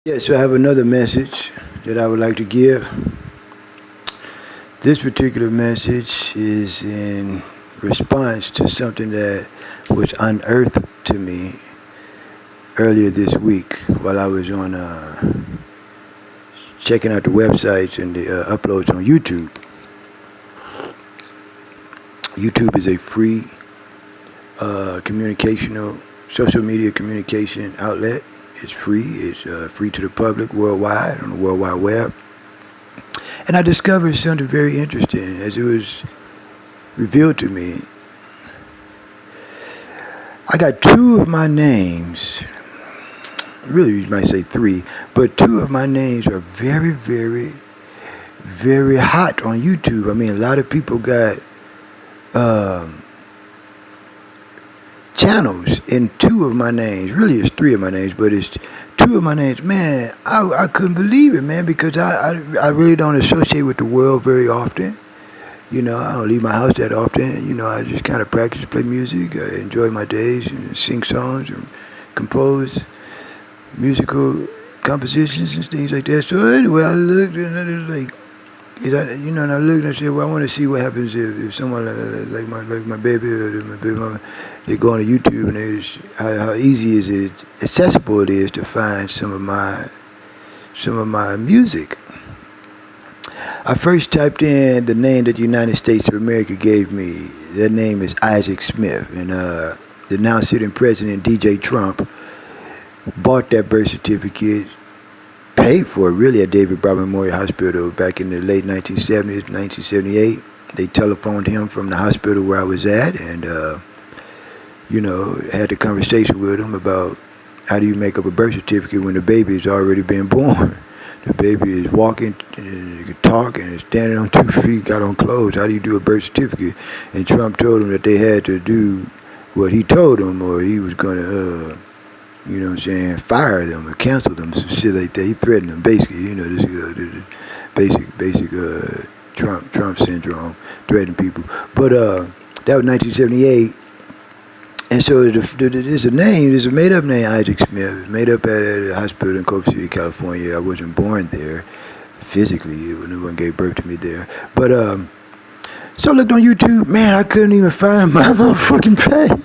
Yes, so I have another message that I would like to give. This particular message is in response to something that was unearthed to me earlier this week while I was on checking out the websites and the uploads on YouTube. YouTube is a free communicational social media communication outlet. It's free. It's free to the public worldwide on the World Wide Web. And I discovered something very interesting as it was revealed to me. I got two of my names, really you might say three, but two of my names are very, very, very hot on YouTube. I mean, a lot of people got um, channels in two of my names. Really, it's three of my names, but it's two of my names. Man, I couldn't believe it, man, because I really don't associate with the world very often. You know, I don't leave my house that often. You know, I just kind of practice, play music, I enjoy my days, and sing songs, and compose musical compositions and things like that. So anyway, I looked and it was like, and I looked and I said, well, I want to see what happens if someone like my baby or my baby mama, they go on to YouTube and they just, how easy is it, accessible it is to find some of my music. I first typed in the name that the United States of America gave me. That name is Isaac Smith, and the now sitting president DJ Trump bought that birth certificate, paid for it really at David Brown Memorial Hospital back in the late 1970s, 1978. They telephoned him from the hospital where I was at, and had a conversation with him about how do you make up a birth certificate when the baby has already been born. The baby is walking, and can talk, and is standing on 2 feet, got on clothes. How do you do a birth certificate? And Trump told them that they had to do what he told them, or he was going to, fire them or cancel them, some shit like that. He threatened them, basically. This basic Trump syndrome, threatening people. But that was 1978. And so there's a name, there's a made-up name, Isaac Smith. It's made up at a hospital in Culver City, California. I wasn't born there physically. No one gave birth to me there. But so I looked on YouTube. Man, I couldn't even find my motherfucking page.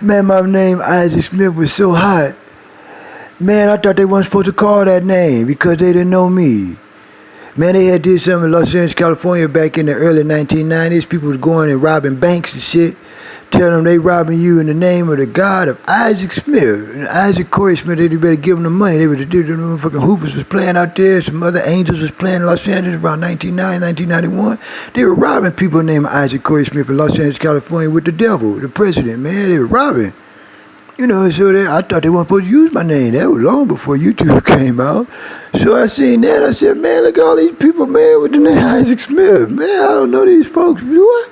Man, my name Isaac Smith was so hot. Man, I thought they weren't supposed to call that name because they didn't know me. Man, they had did something in Los Angeles, California back in the early 1990s. People was going and robbing banks and shit. Tell them they robbing you in the name of the God of Isaac Smith. And Isaac Corey Smith, they better give them the money. The motherfucking Hoovers was playing out there. Some other Angels was playing in Los Angeles around 1990, 1991. They were robbing people named Isaac Corey Smith in Los Angeles, California with the devil, the president, man. They were robbing. I thought they weren't supposed to use my name. That was long before YouTube came out. So I seen that. I said, man, look at all these people, man, with the name Isaac Smith. Man, I don't know these folks. What?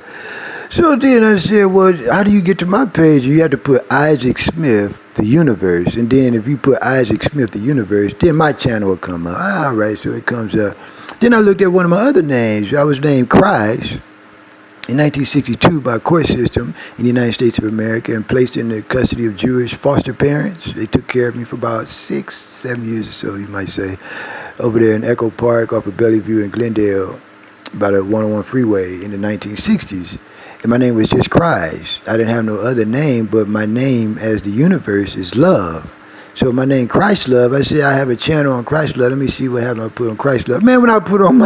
So then I said, well, how do you get to my page? You have to put Isaac Smith, the universe. And then if you put Isaac Smith, the universe, then my channel will come up. All right, so it comes up. Then I looked at one of my other names. I was named Christ in 1962 by a court system in the United States of America and placed in the custody of Jewish foster parents. They took care of me for about 6-7 years or so, you might say, over there in Echo Park off of Bellevue in Glendale, by the 101 freeway in the 1960s. And my name was just Christ. I didn't have no other name, but my name as the universe is love. So my name Christ Love. I said I have a channel on Christ Love. Let me see what happened. I put on Christ Love. Man, when I put on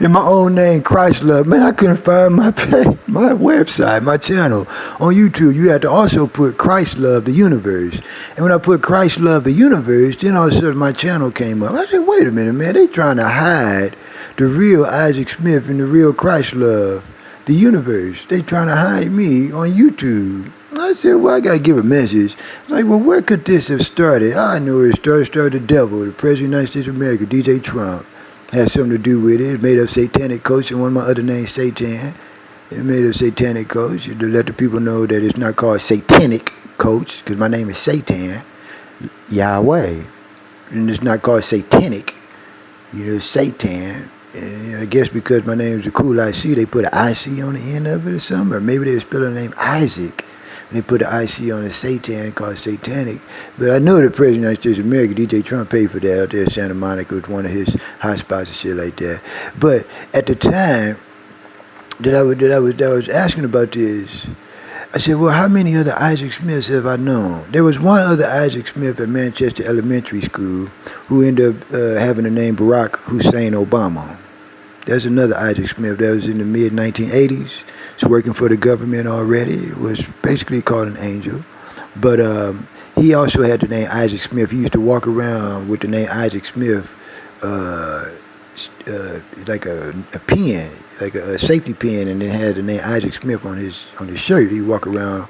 in my own name Christ Love, man, I couldn't find my page, my website, my channel on YouTube. You had to also put Christ Love the universe. And when I put Christ Love the universe, then all of a sudden my channel came up. I said, wait a minute, man. They trying to hide the real Isaac Smith and the real Christ Love the universe. They trying to hide me on YouTube. I said, well, I got to give a message. Like, well, where could this have started? I know it started the devil, the President of the United States of America, DJ Trump. Had something to do with it. It made up Satanic Coach, and one of my other names, Satan. It made up Satanic Coach to let the people know that it's not called Satanic Coach, because my name is Satan, Yahweh. And it's not called Satanic, Satan. And I guess because my name is a cool IC, they put an IC on the end of it or something. Or maybe they were spelling the name Isaac. And they put the IC on a Satan, called it satanic. But I know the President of the United States of America, DJ Trump, paid for that out there in Santa Monica with one of his hot spots and shit like that. But at the time that I was asking about this, I said, well, how many other Isaac Smiths have I known? There was one other Isaac Smith at Manchester Elementary School who ended up having the name Barack Hussein Obama. There's another Isaac Smith that was in the mid-1980s. He's working for the government already. Was basically called an angel. But he also had the name Isaac Smith. He used to walk around with the name Isaac Smith like a pen, like a safety pin, and then had the name Isaac Smith on his shirt. He'd walk around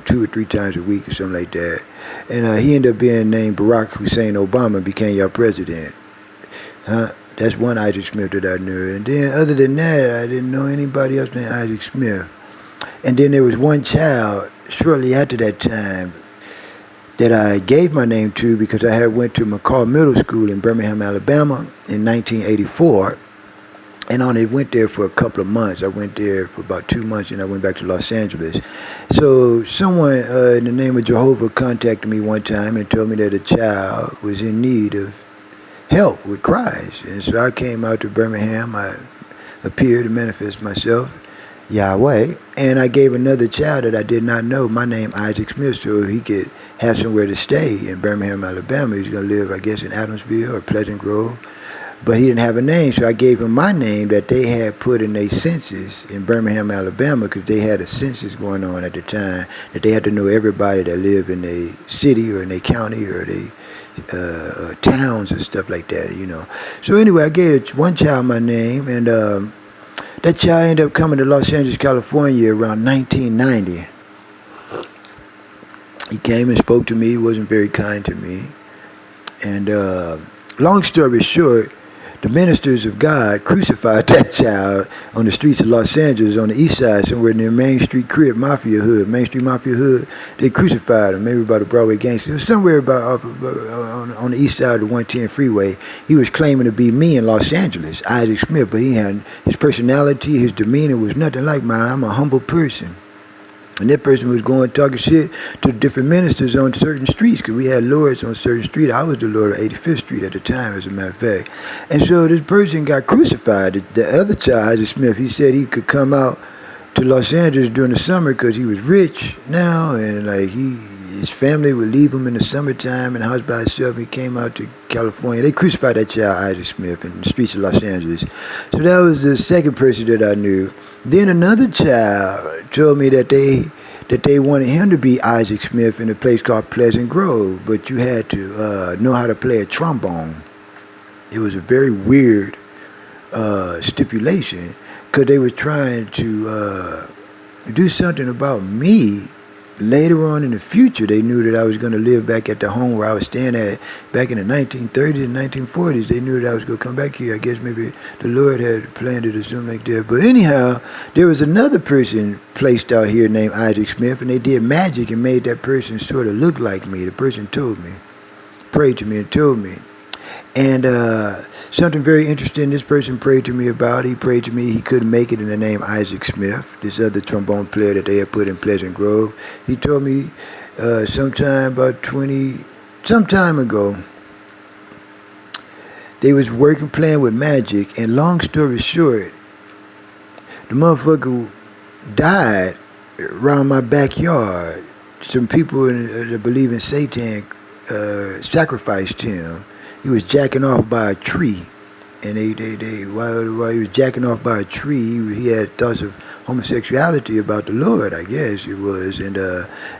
2 or 3 times a week or something like that. And he ended up being named Barack Hussein Obama and became your president. That's one Isaac Smith that I knew. And then other than that, I didn't know anybody else named Isaac Smith. And then there was one child shortly after that time that I gave my name to because I had went to McCall Middle School in Birmingham, Alabama in 1984. And I only went there for a couple of months. I went there for about 2 months, and I went back to Los Angeles. So someone in the name of Jehovah contacted me one time and told me that a child was in need of help with cries. And so I came out to Birmingham. I appeared to manifest myself, Yahweh, and I gave another child that I did not know my name, Isaac Smith, so he could have somewhere to stay in Birmingham, Alabama. He was going to live, I guess, in Adamsville or Pleasant Grove. But he didn't have a name, so I gave him my name that they had put in their census in Birmingham, Alabama, because they had a census going on at the time, that they had to know everybody that lived in a city or in a county or they towns and stuff like that, you know. So anyway, I gave one child my name, and that child ended up coming to Los Angeles, California around 1990. He came and spoke to me. He wasn't very kind to me. And long story short, the ministers of God crucified that child on the streets of Los Angeles on the east side, somewhere near Main Street Crib Mafia Hood. Main Street Mafia Hood, they crucified him, maybe by the Broadway Gangsters. It was somewhere about on the east side of the 110 freeway. He was claiming to be me in Los Angeles, Isaac Smith, but he had his personality, his demeanor was nothing like mine. I'm a humble person. And that person was going talking shit to different ministers on certain streets, because we had lords on certain streets. I was the lord of 85th Street at the time, as a matter of fact. And so this person got crucified. The other child, Isaac Smith, he said he could come out to Los Angeles during the summer because he was rich now, and like his family would leave him in the summertime in the house by himself. He came out to California. They crucified that child, Isaac Smith, in the streets of Los Angeles. So that was the second person that I knew. Then another child told me that they wanted him to be Isaac Smith in a place called Pleasant Grove, but you had to know how to play a trombone. It was a very weird stipulation, because they were trying to do something about me. Later on in the future, they knew that I was going to live back at the home where I was staying at back in the 1930s and 1940s. They knew that I was going to come back here. I guess maybe the Lord had planned it or something like that. But anyhow, there was another person placed out here named Isaac Smith, and they did magic and made that person sort of look like me. The person told me, prayed to me and told me. And something very interesting this person prayed to me about. He prayed to me he couldn't make it in the name Isaac Smith, this other trombone player that they had put in Pleasant Grove. He told me sometime ago, they was working, playing with magic, and long story short, the motherfucker died around my backyard. Some people that believe in Satan sacrificed him. He was jacking off by a tree, and while he was jacking off by a tree, he had thoughts of homosexuality about the Lord, I guess it was, and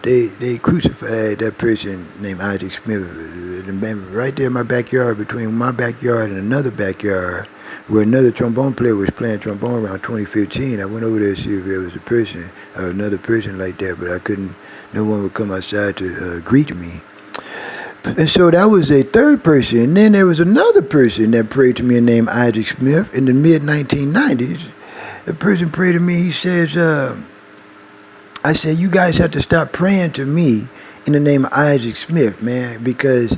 they crucified that person named Isaac Smith right there in my backyard, between my backyard and another backyard where another trombone player was playing trombone around 2015. I went over there to see if there was a person, another person like that, but I couldn't. No one would come outside to greet me. And so that was a third person. And then there was another person that prayed to me named Isaac Smith in the mid-1990s. The person prayed to me. He says, I said, you guys have to stop praying to me in the name of Isaac Smith, man, because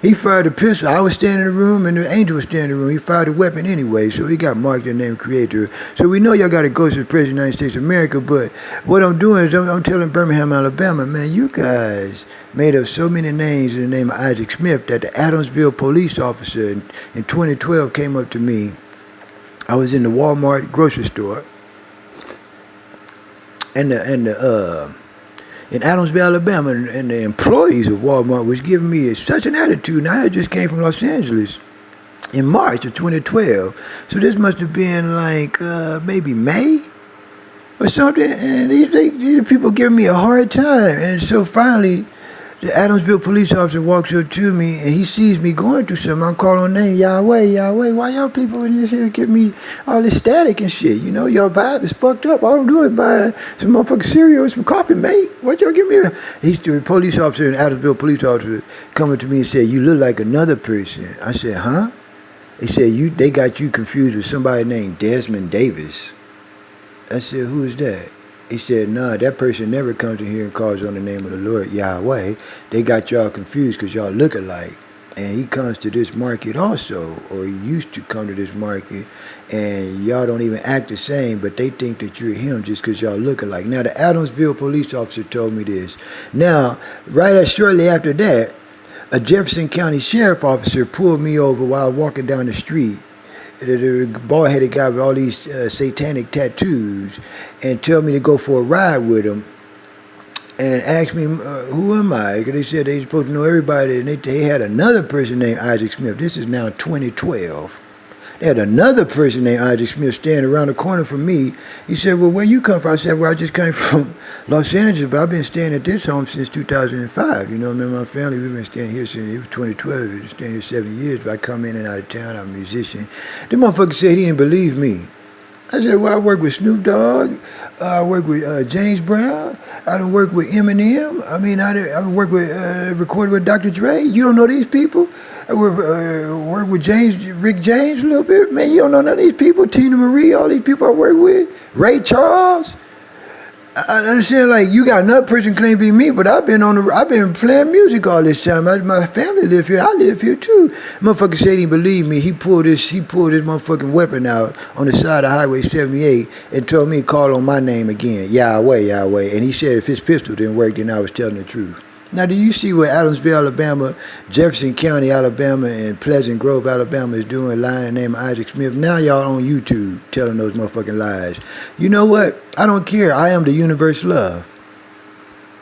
He fired a pistol. I was standing in the room, and the angel was standing in the room. He fired a weapon anyway, so he got marked the name Creator. So we know y'all got to go to the President of the United States of America, but what I'm doing is I'm telling Birmingham, Alabama, man, you guys made up so many names in the name of Isaac Smith that the Adamsville police officer in 2012 came up to me. I was in the Walmart grocery store, and in Adamsville, Alabama, and the employees of Walmart was giving me such an attitude. And I had just came from Los Angeles in March of 2012, so this must have been like maybe May or something. And these people giving me a hard time. And so finally, the Adamsville police officer walks up to me, and he sees me going through something. I'm calling on name, Yahweh, Yahweh. Why y'all people in this here give me all this static and shit? You know, your vibe is fucked up. All I'm doing is buying some motherfucking cereal and some coffee, mate. What y'all give me? He's the police officer, an Adamsville police officer, coming to me and said, you look like another person. I said, huh? He said, they got you confused with somebody named Desmond Davis. I said, who is that? He said, nah, that person never comes in here and calls on the name of the Lord Yahweh. They got y'all confused because y'all look alike. And he comes to this market also, or he used to come to this market, and y'all don't even act the same, but they think that you're him just because y'all look alike. Now, the Adamsville police officer told me this. Now, shortly after that, a Jefferson County sheriff officer pulled me over while walking down the street. The bald-headed guy with all these satanic tattoos, and tell me to go for a ride with him, and asked me, who am I? Because they said they supposed to know everybody, and they had another person named Isaac Smith. This is now 2012. They had another person named Isaac Smith standing around the corner from me. He said, well, where you come from? I said, well, I just came from Los Angeles, but I've been staying at this home since 2005. You know, me and my family, we've been staying here since it was 2012. We've been staying here 7 years, but I come in and out of town. I'm a musician. The motherfucker said he didn't believe me. I said, well, I work with Snoop Dogg. I work with James Brown. I done work with Eminem. I mean, I work with, recorded with Dr. Dre. You don't know these people? I work with Rick James a little bit. Man, you don't know none of these people. Tina Marie, all these people I work with. Ray Charles. I understand, like, you got another person claim to be me, but I've been playing music all this time. My family live here. I live here too. Motherfucker said he didn't believe me. He pulled this motherfucking weapon out on the side of Highway 78 and told me to call on my name again, Yahweh, Yahweh. And he said if his pistol didn't work, then I was telling the truth. Now, do you see what Adamsville, Alabama, Jefferson County, Alabama, and Pleasant Grove, Alabama is doing, lying in the name of Isaac Smith? Now y'all on YouTube telling those motherfucking lies. You know what? I don't care. I am the universe love.